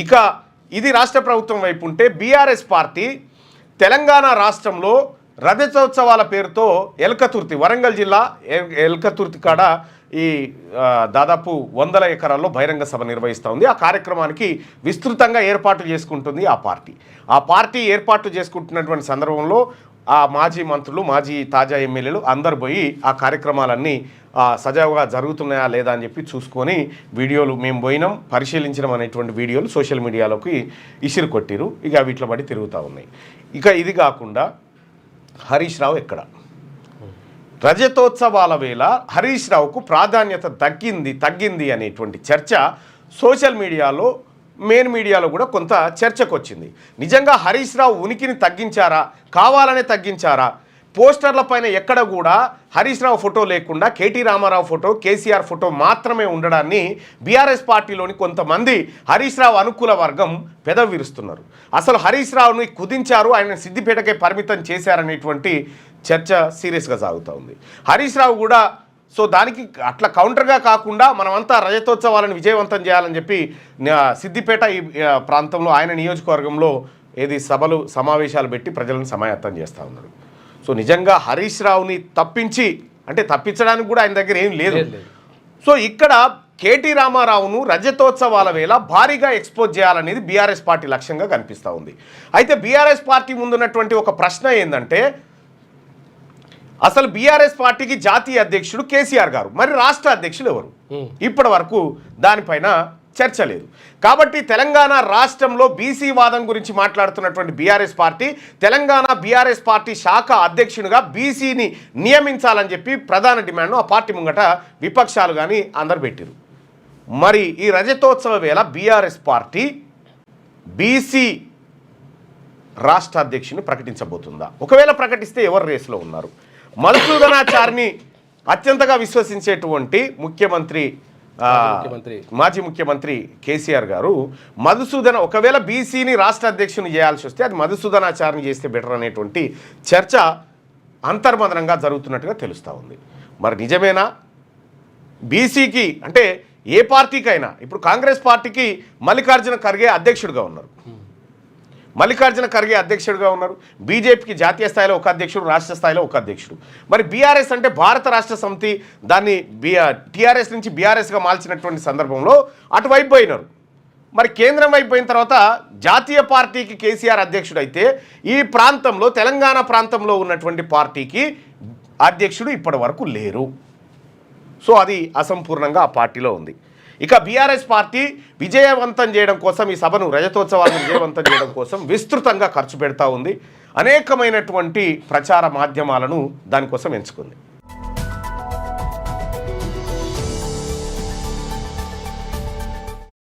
ఇక ఇది రాష్ట్ర ప్రభుత్వం వైపు ఉంటే బీఆర్ఎస్ పార్టీ తెలంగాణ రాష్ట్రంలో రజతోత్సవాల పేరుతో ఎల్కతుర్తి, వరంగల్ జిల్లా ఎల్కతుర్తి కాడ ఈ దాదాపు 100 ఎకరాల్లో బహిరంగ సభ నిర్వహిస్తూ ఉంది. ఆ కార్యక్రమానికి విస్తృతంగా ఏర్పాట్లు చేసుకుంటుంది ఆ పార్టీ ఏర్పాట్లు చేసుకుంటున్నటువంటి సందర్భంలో ఆ మాజీ మంత్రులు, మాజీ తాజా ఎమ్మెల్యేలు అందరు పోయి ఆ కార్యక్రమాలన్నీ సజావుగా జరుగుతున్నాయా లేదా అని చెప్పి చూసుకొని వీడియోలు మేము పోయినాం, పరిశీలించడం అనేటువంటి వీడియోలు సోషల్ మీడియాలోకి ఇసిరు కొట్టిరు. ఇక వీటిలో పడి తిరుగుతూ ఉన్నాయి. ఇక ఇది కాకుండా హరీష్ రావు ఎక్కడ? రజతోత్సవాల వేళ హరీష్ రావుకు ప్రాధాన్యత తగ్గింది అనేటువంటి చర్చ సోషల్ మీడియాలో, మెయిన్ మీడియాలో కూడా కొంత చర్చకు వచ్చింది. నిజంగా హరీష్ రావు ఉనికిని తగ్గించారా, కావాలనే తగ్గించారా? పోస్టర్ల పైన ఎక్కడ కూడా హరీష్ రావు ఫోటో లేకుండా కేటీ రామారావు ఫోటో, కేసీఆర్ ఫోటో మాత్రమే ఉండడాన్ని బీఆర్ఎస్ పార్టీలోని కొంతమంది హరీష్ రావు అనుకూల వర్గం పెదవిరుస్తున్నారు. అసలు హరీష్ రావుని కుదించారు, ఆయన సిద్దిపేటకే పరిమితం చేశారనేటువంటి చర్చ సీరియస్గా సాగుతూ ఉంది. హరీష్ రావు కూడా సో దానికి అట్లా కౌంటర్గా కాకుండా మనమంతా రజతోత్సవాలను విజయవంతం చేయాలని చెప్పి సిద్దిపేట ఈ ప్రాంతంలో ఆయన నియోజకవర్గంలో సభలు సమావేశాలు పెట్టి ప్రజలను సమాయత్తం చేస్తూ ఉన్నారు. సో నిజంగా హరీష్ రావుని తప్పించడానికి కూడా ఆయన దగ్గర ఏం లేదు. సో ఇక్కడ కేటీ రామారావును రజతోత్సవాల వేళ భారీగా ఎక్స్పోజ్ చేయాలనేది బీఆర్ఎస్ పార్టీ లక్ష్యంగా కనిపిస్తూ ఉంది. అయితే బీఆర్ఎస్ పార్టీ ముందున్నటువంటి ఒక ప్రశ్న ఏంటంటే, అసలు బీఆర్ఎస్ పార్టీకి జాతీయ అధ్యక్షుడు కేసీఆర్ గారు, మరి రాష్ట్ర అధ్యక్షులు ఎవరు? ఇప్పటి వరకు దానిపైన చర్చ లేదు. కాబట్టి తెలంగాణ రాష్ట్రంలో బీసీ వాదం గురించి మాట్లాడుతున్నటువంటి BRS party Telangana BRS party శాఖ అధ్యక్షునిగా బీసీని నియమించాలని చెప్పి ప్రధాన డిమాండ్ను ఆ పార్టీ ముంగట విపక్షాలు కానీ అందరు పెట్టారు. మరి ఈ రజతోత్సవ వేళ బీఆర్ఎస్ పార్టీ బీసీ రాష్ట్ర అధ్యక్షుని ప్రకటించబోతుందా? ఒకవేళ ప్రకటిస్తే ఎవరు రేసులో ఉన్నారు? మధుసూదనాచారిని అత్యంతగా విశ్వసించేటువంటి మాజీ ముఖ్యమంత్రి కేసీఆర్ గారు ఒకవేళ బీసీని రాష్ట్ర అధ్యక్షుని చేయాల్సి వస్తే అది మధుసూదనాచారిని చేస్తే బెటర్ అనేటువంటి చర్చ అంతర్మదనంగా జరుగుతున్నట్టుగా తెలుస్తూ ఉంది. మరి నిజమేనా? బీసీకి అంటే ఏ పార్టీకైనా, ఇప్పుడు కాంగ్రెస్ పార్టీకి మల్లికార్జున ఖర్గే అధ్యక్షుడిగా ఉన్నారు, బీజేపీకి జాతీయ స్థాయిలో ఒక అధ్యక్షుడు, రాష్ట్ర స్థాయిలో ఒక అధ్యక్షుడు. మరి బీఆర్ఎస్ అంటే భారత రాష్ట్ర సమితి దాన్ని టీఆర్ఎస్ నుంచి బీఆర్ఎస్గా మార్చినటువంటి సందర్భంలో అటువైపు పోయినారు. మరి కేంద్రం వైపు పోయిన తర్వాత జాతీయ పార్టీకి కేసీఆర్ అధ్యక్షుడు అయితే ఈ ప్రాంతంలో తెలంగాణ ప్రాంతంలో ఉన్నటువంటి పార్టీకి అధ్యక్షుడు ఇప్పటి వరకు లేరు. సో అది అసంపూర్ణంగా ఆ పార్టీలో ఉంది. ఇక బీఆర్ఎస్ పార్టీ విజయవంతం చేయడం కోసం, ఈ సభను రజతోత్సవాలను విజయవంతం చేయడం కోసం విస్తృతంగా ఖర్చు పెడతా ఉంది. అనేకమైనటువంటి ప్రచార మాధ్యమాలను దానికోసం ఎంచుకుంది.